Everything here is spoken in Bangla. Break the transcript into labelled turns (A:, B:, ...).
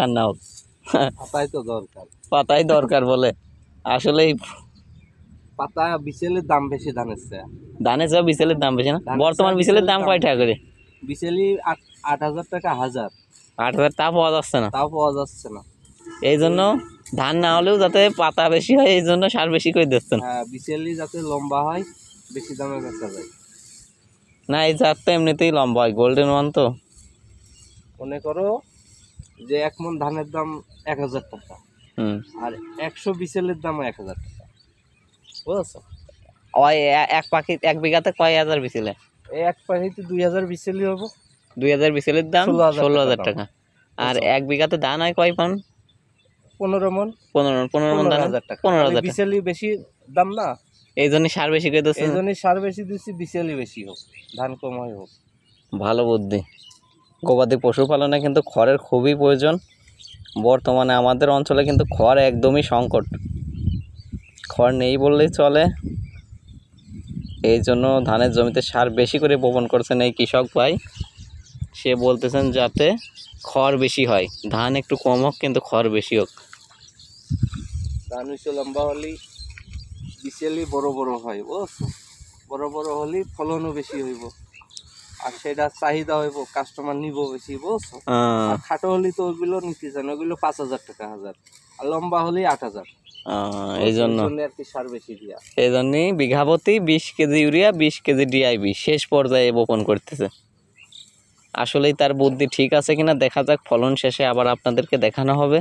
A: আর না হোক,
B: পাতাই তো দরকার,
A: পাতাই দরকার বলে। আসলেই
B: পাতা বিচেলের দাম বেশি ধানের চেয়ে।
A: ধানের চেয়ে বিচেলের দাম বেশি না?
B: ধানের
A: বর্তমান
B: চেয়ে
A: বিচেলের দাম কয় টাকা করে?
B: বিচেলি 8,000 টাকা হাজার।
A: 8,000 তা পাওয়া যাচ্ছে না,
B: তাও পাওয়া যাচ্ছে না।
A: এই জন্য ধান না হলেও যাতে পাতা বেশি হয় এই জন্য সার বেশি করে দিচ্ছেন।
B: হ্যাঁ, বিচেলি যাতে লম্বা হয়, বেশি দামে বেচা যায়।
A: না এই জাত তো এমনিতেই লম্বা হয়, গোল্ডেন ওয়ান তো।
B: মনে করো যে 1 মণ ধানের দাম 1,000 টাকা, আর 100 বিচেলের দাম 1,000 টাকা, বুঝছো?
A: ওই এক পাখি 1 বিঘাতে কয় হাজার বিচেলে?
B: এই এক পাখিতে 2,000 বিচেলি হবো।
A: 2,000 বিচেলের দাম 16,000 টাকা। আর 1 বিঘাতে ধান হয় কয় পান?
B: 15 মণ।
A: 15 মণ ধান
B: 15,000 টাকা।
A: 15,000 টাকা।
B: বিচেলি বেশি দাম না,
A: এই জন্য সার বেশি করে দিচ্ছেন।
B: এই জন্য সার বেশি দিচ্ছি, বিচেলি বেশি হোক, ধান কম হয় হোক।
A: ভালো বুদ্ধি। গবাদি পশুপালনে কিন্তু খড়ের খুবই প্রয়োজন। বর্তমানে আমাদের অঞ্চলে কিন্তু খড় একদমই সংকট, খড় নেই বললেই চলে। এই জন্য ধানের জমিতে সার বেশি করে বপন করছেন এই কৃষক ভাই। সে বলতেছেন যাতে খড় বেশি হয়, ধান একটু কম হোক কিন্তু খড় বেশি হোক।
B: ধান হইছে লম্বা হলেই বিচেলি বড় বড় হয়, বুঝছো? বড় বড় হলেই ফলনও বেশি হইব, আর সেটা চাহিদা হইব, কাস্টমার নিব বেশি, বুঝছো? আর খাটো হলেই তো ওইগুলো নিতে চান, ওইগুলো 5,000 টাকা হাজার, আর লম্বা হলেই 8,000।
A: এই জন্য
B: আর কি সার বেশি দিয়া,
A: এই জন্যই বিঘা প্রতি 20 কেজি ইউরিয়া 20 কেজি ডিআইবি শেষ পর্যায়ে বপন করতেছে। আসলেই তার বুদ্ধি ঠিক আছে কিনা দেখা যাক, ফলন শেষে আবার আপনাদেরকে দেখানো হবে।